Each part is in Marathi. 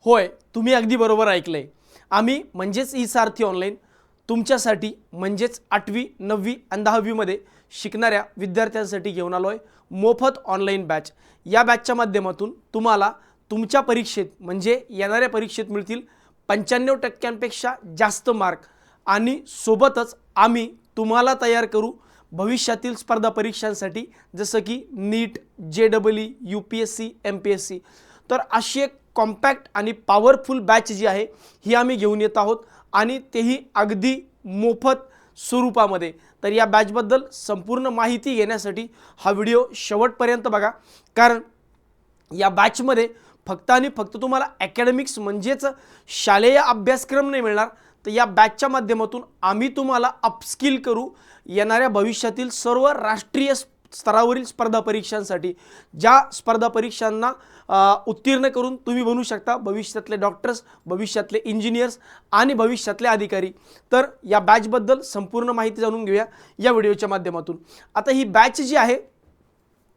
होय, तुम्ही अगदी बरोबर ऐकलंय. आम्ही म्हणजेच ई-सारथी ऑनलाईन तुमच्यासाठी म्हणजेच 8वी, 9वी आणि 10वी मध्ये शिकणाऱ्या विद्यार्थ्यांसाठी घेऊन आलोय मोफत ऑनलाईन बॅच. या बॅचच्या माध्यमातून तुम्हाला तुमच्या परीक्षेत म्हणजे येणाऱ्या परीक्षेत मिळतील 95% जास्त मार्क आणि सोबतच आम्ही तुम्हाला तयार करू भविष्यातील स्पर्धा परीक्षांसाठी जसं की नीट, JEE, UPSC, MPSC. तर अशी एक कॉम्पॅक्ट आणि पॉवरफुल बॅच जी आहे ही आम्ही घेऊन येत आहोत आणि तेही अगदी मोफत स्वरूपामध्ये. तर या बॅचबद्दल संपूर्ण माहिती घेण्यासाठी हा व्हिडिओ शेवटपर्यंत बघा, कारण या बॅचमध्ये फक्त आणि फक्त तुम्हाला अकॅडमिक्स म्हणजेच शालेय अभ्यासक्रम नाही मिळणार, तर या बॅचच्या माध्यमातून आम्ही तुम्हाला अपस्किल करू येणाऱ्या भविष्यातील सर्व राष्ट्रीय स्तरावरील स्पर्धा परीक्षांसाठी, ज्या स्पर्धा परीक्षांना उत्तीर्ण करून तुम्ही बनू शकता भविष्यातले डॉक्टर्स, भविष्यातले इंजिनियर्स आणि भविष्यातले अधिकारी. तर या बॅचबद्दल संपूर्ण माहिती जाणून घेऊया या व्हिडिओच्या माध्यमातून. आता ही बॅच जी आहे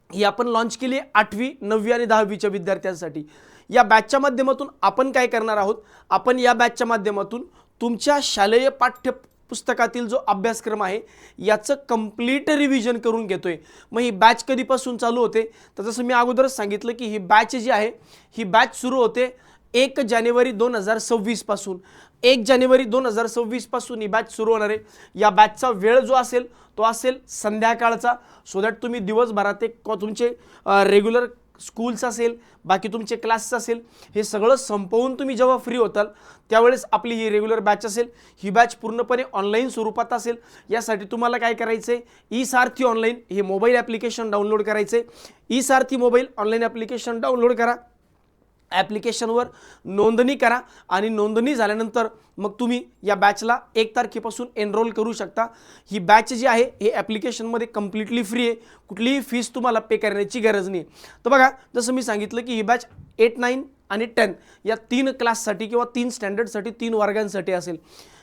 ही आपण लॉन्च केली आहे 8वी, 9वी आणि 10वीच्या विद्यार्थ्यांसाठी. या बॅचच्या माध्यमातून आपण काय करणार आहोत, आपण या बॅचच्या माध्यमातून तुमच्या शालेय पाठ्यपुस्तकातील जो अभ्यासक्रम आहे याचं कंप्लीट रिव्हिजन करून घेतोय. मग ही बॅच कधीपासून चालू होते, तर जसं मी अगोदरच सांगितलं की ही बॅच जी आहे ही बॅच सुरू होते 1 जानेवारी 2026 पासून. 1 जानेवारी 2026 पासून ही बॅच सुरू होणार आहे. या बॅचचा वेळ जो असेल तो असेल संध्याकाळचा, सो दॅट तुम्ही दिवसभरात एक तुमचे रेग्युलर स्कूल्स असेल, बाकी तुमचे क्लासेस असेल, हे सगळं संपवून तुम्ही जेव्हा फ्री होताल त्यावेळेस आपली ही रेग्युलर बॅच असेल. ही बॅच पूर्णपणे ऑनलाईन स्वरूपात असेल. यासाठी तुम्हाला काय करायचं आहे, ई-सारथी ऑनलाईन हे मोबाईल ॲप्लिकेशन डाउनलोड करायचं आहे. ई-सारथी मोबाईल ऑनलाईन ॲप्लिकेशन डाउनलोड करा, ॲप्लिकेशनवर नोंदणी करा आणि नोंदणी झाल्यानंतर मग तुम्ही या बॅचला 1 तारखेपासून एनरोल करू शकता. ही बॅच जी आहे हे ॲप्लिकेशनमध्ये कम्प्लिटली फ्री आहे, कुठलीही फीस तुम्हाला पे करण्याची गरज नाही. तर बघा, जसं मी सांगितलं की ही बॅच 8, 9 आणि 10 या 3 क्लाससाठी किंवा 3 स्टँडर्डसाठी 3 वर्गांसाठी असेल.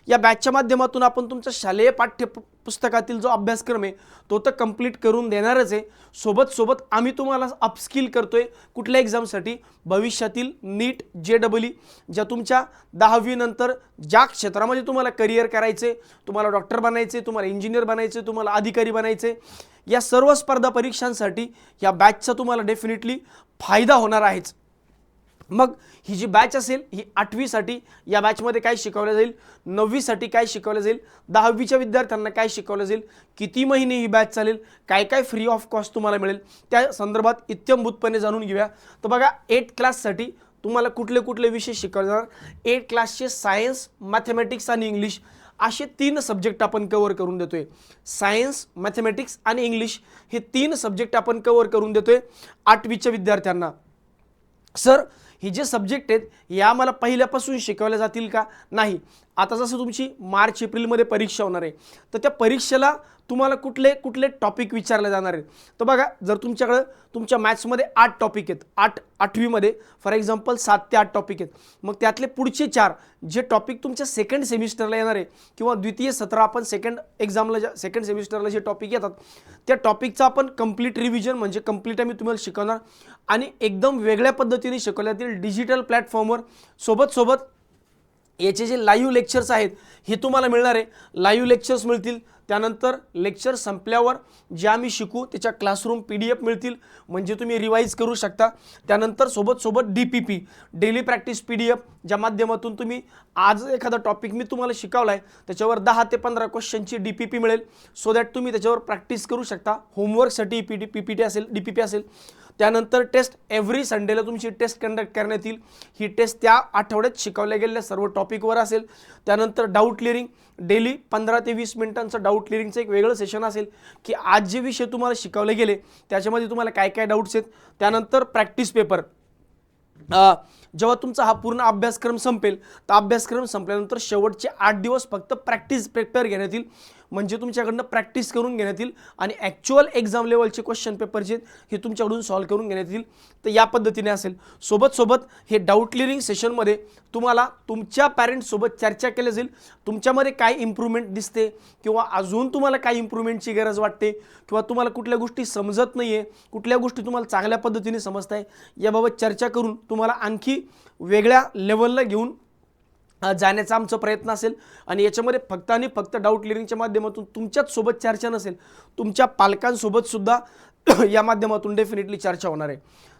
या बॅचच्या माध्यमातून आपण तुमच्या शालेय पाठ्यपुस्तकातील जो अभ्यासक्रम आहे तो तर कंप्लीट करून देणारच आहे, सोबत आम्ही तुम्हाला अपस्किल करतोय कुठल्या एक्झामसाठी, भविष्यातील नीट, JEE, ज्या तुमच्या 10वी नंतर ज्या क्षेत्रामध्ये तुम्हाला करिअर करायचे, तुम्हाला डॉक्टर बनायचे, तुम्हाला इंजिनियर बनायचे, तुम्हाला अधिकारी बनायचे, या सर्व स्पर्धा परीक्षांसाठी या बॅचचा तुम्हाला डेफिनेटली फायदा होणार आहेच. मग ही जी बॅच असेल ही 8वीसाठी या बॅचमध्ये काय शिकवलं जाईल, 9वीसाठी काय शिकवलं जाईल, 10वीच्या विद्यार्थ्यांना काय शिकवलं जाईल, किती महिने ही बॅच चालेल, काय काय फ्री ऑफ कॉस्ट तुम्हाला मिळेल, त्या संदर्भात इत्थंभूतपणे जाणून घेऊया. तर बघा, 8 क्लाससाठी तुम्हाला कुठले कुठले विषय शिकवले जाणार. 8 क्लासचे सायन्स, मॅथमॅटिक्स आणि इंग्लिश असे 3 सब्जेक्ट आपण कव्हर करून देतोय. सायन्स, मॅथमॅटिक्स आणि इंग्लिश हे 3 सब्जेक्ट आपण कव्हर करून देतोय 8वीच्या विद्यार्थ्यांना. सर, हे जे सब्जेक्ट आहेत हे आम्हाला पहिल्यापासून शिकवले जातील का? नाही. आता जसं तुमची मार्च एप्रिलमध्ये परीक्षा होणार आहे, तर त्या परीक्षेला तुम्हाला कुठले कुठले टॉपिक विचारले जाणार आहेत. तर बघा, जर तुमच्याकडे तुमच्या मॅथ्समध्ये 8 टॉपिक आहेत, 8वीमध्ये फॉर एक्झाम्पल 7 ते 8 टॉपिक आहेत, मग त्यातले पुढचे 4 जे टॉपिक तुमच्या सेकंड सेमिस्टरला येणार आहे किंवा द्वितीय सत्र आपण सेकंड सेमिस्टरला जे टॉपिक येतात त्या टॉपिकचा आपण कंप्लीट रिव्हिजन म्हणजे कंप्लीट आम्ही तुम्हाला शिकवणार आणि एकदम वेगळ्या पद्धतीने शिकवल्या जातील डिजिटल प्लॅटफॉर्मवर. सोबत याचे जे लाईव्ह लेक्चर्स आहेत हे तुम्हाला मिळणार आहे. लाईव्ह लेक्चर्स मिळतील, त्यानंतर लेक्चर संपल्यावर जे आम्ही शिकू त्याच्या क्लासरूम PDF मिळतील, म्हणजे तुम्ही रिवाईज करू शकता. त्यानंतर सोबत DPP डेली प्रॅक्टिस PDF, ज्या माध्यमातून तुम्ही आज एखादा टॉपिक मी तुम्हाला शिकवला आहे त्याच्यावर 10 ते 15 क्वेश्चनची DPP मिळेल, सो दॅट तुम्ही त्याच्यावर प्रॅक्टिस करू शकता. होमवर्कसाठी PPT असेल, DPP असेल. त्यानंतर टेस्ट एव्हरी संडेला तुमची टेस्ट कंडक्ट करण्यात येईल. ही टेस्ट त्या आठवड्यात शिकवल्या गेलेल्या सर्व टॉपिकवर असेल. त्यानंतर डाऊट क्लिअरिंग डेली 15 ते 20 मिनिटांचं डाऊट क्लिअरिंगचं एक वेगळं सेशन असेल की आज जे विषय तुम्हाला शिकवले गेले त्याच्यामध्ये तुम्हाला काय काय डाऊट्स आहेत. त्यानंतर प्रॅक्टिस पेपर, जेव्हा तुमचा हा पूर्ण अभ्यासक्रम संपेल तर अभ्यासक्रम संपल्यानंतर शेवटचे 8 दिवस फक्त प्रॅक्टिस पेपर घेण्यात येईल. म्हणजे तुमच्याकडनं प्रॅक्टिस करून घेण्यात येईल आणि ॲक्च्युअल एक्झाम लेवलचे क्वेश्चन पेपर जे हे तुमच्याकडून सॉल्व्ह करून घेण्यात येईल. तर या पद्धतीने असेल. सोबत हे डाऊट क्लिअरिंग सेशनमध्ये तुम्हाला तुमच्या पॅरेंट्ससोबत चर्चा केली जाईल. तुमच्यामध्ये काय इम्प्रूव्हमेंट दिसते किंवा अजून तुम्हाला काय इम्प्रूव्हमेंटची गरज वाटते किंवा तुम्हाला कुठल्या गोष्टी समजत नाही आहे, कुठल्या गोष्टी तुम्हाला चांगल्या पद्धतीने समजत आहे, याबाबत चर्चा करून तुम्हाला आणखी वेगळ्या लेवलला घेऊन जाण्याचा आमचा प्रयत्न असेल. आणि याच्यामध्ये फक्त आणि फक्त डाऊट क्लिअरिंगच्या माध्यमातून तुमच्याच सोबत चर्चा नसेल, तुमच्या पालकांसोबत सुद्धा या माध्यमातून डेफिनेटली चर्चा होणार आहे.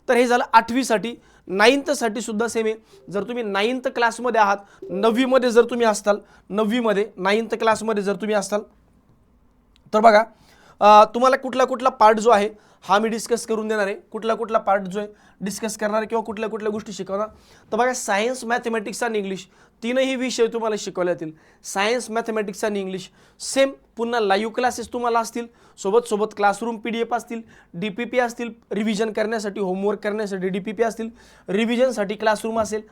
तर हे झालं 8वीसाठी. 9thसाठी सुद्धा सेम आहे. जर तुम्ही 9th क्लासमध्ये आहात, 9वीमध्ये जर तुम्ही असताल, 9वीमध्ये 9th क्लासमध्ये जर तुम्ही असताल तर बघा तुम्हाला कुठला पार्ट जो आहे हा मी डिस्कस करून देणार आहे. कुठला पार्ट जो आहे डिस्कस करणार आहे किंवा कुठल्या गोष्टी शिकवणार. तर बघा सायन्स, मॅथमॅटिक्स आणि इंग्लिश तीनही विषय तुम्हाला शिकवले जातील. सायन्स, मॅथमॅटिक्स आणि इंग्लिश सेम. पुन्हा लाईव्ह क्लासेस तुम्हाला असतील, सोबत क्लासरूम PDF असतील, DPP असतील, रिव्हिजन करण्यासाठी होमवर्क करण्यासाठी DPP असतील, रिव्हिजनसाठी क्लासरूम असेल,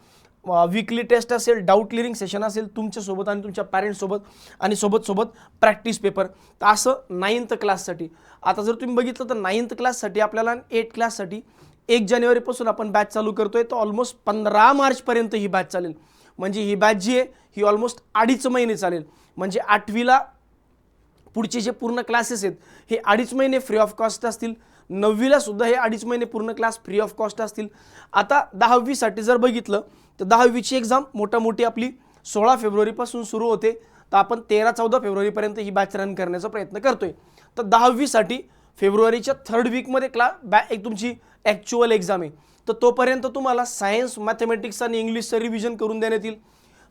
वीकली टेस्ट असेल, डाऊट क्लिअरिंग सेशन असेल तुमच्यासोबत आणि तुमच्या पॅरेंट्ससोबत आणि सोबत प्रॅक्टिस पेपर. तर असं 9th क्लाससाठी. आता जर तुम्ही बघितलं तर 9th क्लाससाठी आपल्याला 8th क्लाससाठी 1 जानेवारीपासून आपण बॅच चालू करतोय. तर ऑलमोस्ट 15 मार्चपर्यंत ही बॅच चालेल. म्हणजे ही बॅच जी आहे ही ऑलमोस्ट 2.5 महिने चालेल. म्हणजे 8वीला पुढचे जे पूर्ण क्लासेस आहेत हे 2.5 महिने फ्री ऑफ कॉस्ट असतील. 9वीला सुद्धा हे 2.5 महिने पूर्ण क्लास फ्री ऑफ कॉस्ट असतील. आता 10वीसाठी जर बघितलं तर 10वीची एक्झाम मोठी आपली 16 फेब्रुवारीपासून सुरू होते. तर आपण 13-14 फेब्रुवारीपर्यंत ही बॅच रन करण्याचा प्रयत्न करतोय. तर 10वीसाठी फेब्रुवारीच्या 3rd वीकमध्ये एक तुमची ॲक्च्युअल एक्झाम आहे. तर तोपर्यंत तुम्हाला सायन्स, मॅथमॅटिक्स आणि इंग्लिशचं रिव्हिजन करून देण्यात येईल.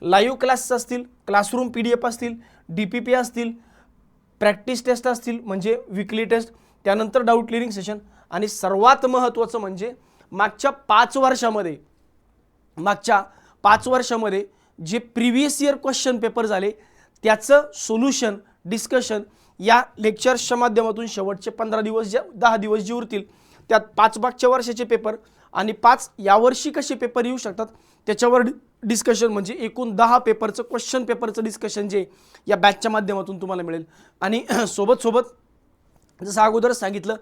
लाईव्ह क्लासेस असतील, क्लासरूम PDF असतील, DPP असतील, प्रॅक्टिस टेस्ट असतील म्हणजे वीकली टेस्ट, त्यानंतर डाऊट क्लिअरिंग सेशन आणि सर्वात महत्त्वाचं म्हणजे मागच्या 5 वर्षामध्ये जे प्रिव्हियस इयर क्वेश्चन पेपर झाले त्याचं सोल्युशन डिस्कशन या लेक्चर्सच्या माध्यमातून शेवटचे 15 दिवस 10 दिवस जे उरतील त्यात 5 मागच्या वर्षाचे पेपर आणि 5 यावर्षी कसे पेपर येऊ शकतात त्याच्यावर डिस्कशन म्हणजे एकूण 10 पेपरचं क्वेश्चन पेपरचं डिस्कशन जे या बॅचच्या माध्यमातून तुम्हाला मिळेल. आणि सोबत जसं अगोदर सांगितलं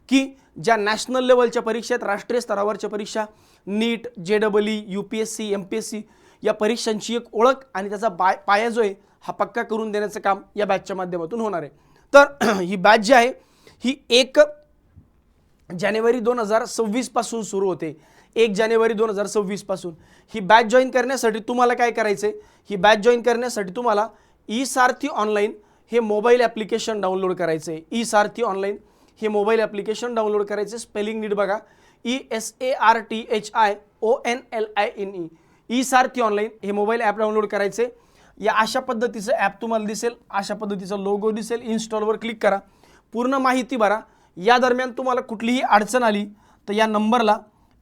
की ज्या नॅशनल लेवलच्या परीक्षा आहेत, राष्ट्रीय स्तरावरच्या परीक्षा, नीट, JEE, UPSC, MPSC या परीक्षांची एक ओळख आणि त्याचा पाया जो आहे हा पक्का करून देण्याचं काम या बॅचच्या माध्यमातून होणार आहे. तर ही बॅच जी आहे ही 1 जानेवारी 2026 पासून सुरू होते. 1 जानेवारी 2026 पासून ही बॅच जॉईन करण्यासाठी तुम्हाला काय करायचं आहे, ही बॅच जॉईन करण्यासाठी तुम्हाला ई-सारथी ऑनलाईन हे मोबाईल ॲप्लिकेशन डाउनलोड करायचं आहे. ई-सारथी ऑनलाईन हे मोबाईल ॲप्लिकेशन डाउनलोड करायचं. स्पेलिंग नीट बघा, ESARTHIONLINE. ई-सारथी ऑनलाईन हे मोबाईल ॲप डाउनलोड करायचे. या अशा पद्धतीचं ॲप तुम्हाला दिसेल, अशा पद्धतीचा लोगो दिसेल. इन्स्टॉलवर क्लिक करा, पूर्ण माहिती भरा. या दरम्यान तुम्हाला कुठलीही अडचण आली तर या नंबरला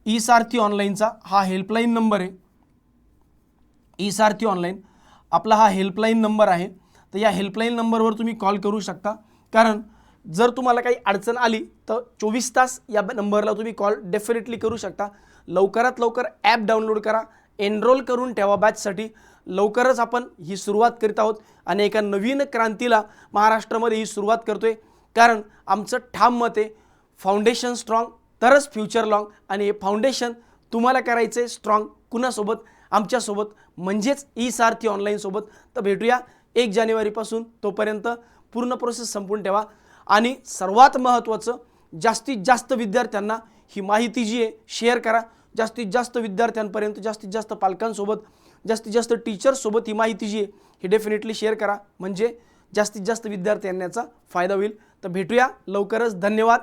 ई-सारथी ऑनलाईनचा हा हेल्पलाईन नंबर आहे. ई-सारथी ऑनलाईन आपला हा हेल्पलाईन नंबर आहे. तर या हेल्पलाईन नंबरवर तुम्ही कॉल करू शकता. कारण जर तुम्हाला काही अडचण आली तर 24 तास या नंबरला तुम्ही कॉल डेफिनेटली करू शकता. लवकरात लवकर ॲप डाउनलोड करा, एनरोल करून ठेवा बॅचसाठी. लवकरच आपण ही सुरुवात करीत आहोत आणि एका नवीन क्रांतीला महाराष्ट्रामध्ये ही सुरुवात करतोय. कारण आमचं ठाम मत आहे, फाउंडेशन स्ट्रॉंग तरच फ्युचर लाँग. आणि हे फाउंडेशन तुम्हाला करायचं आहे स्ट्रॉंग. कुणासोबत? आमच्यासोबत, म्हणजेच ई-सारथी ऑनलाईनसोबत. तर भेटूया 1 जानेवारीपासून. तोपर्यंत पूर्ण प्रोसेस संपून ठेवा. आणि सर्वात महत्त्वाचं, जास्तीत जास्त विद्यार्थ्यांना ही माहिती जी आहे शेअर करा. जास्तीत जास्त विद्यार्थ्यांपर्यंत, जास्तीत जास्त पालकांसोबत, जास्तीत जास्त टीचर्ससोबत ही माहिती जी आहे ही डेफिनेटली शेअर करा. म्हणजे जास्तीत जास्त विद्यार्थ्यांना याचा फायदा होईल. तर भेटूया लवकरच. धन्यवाद.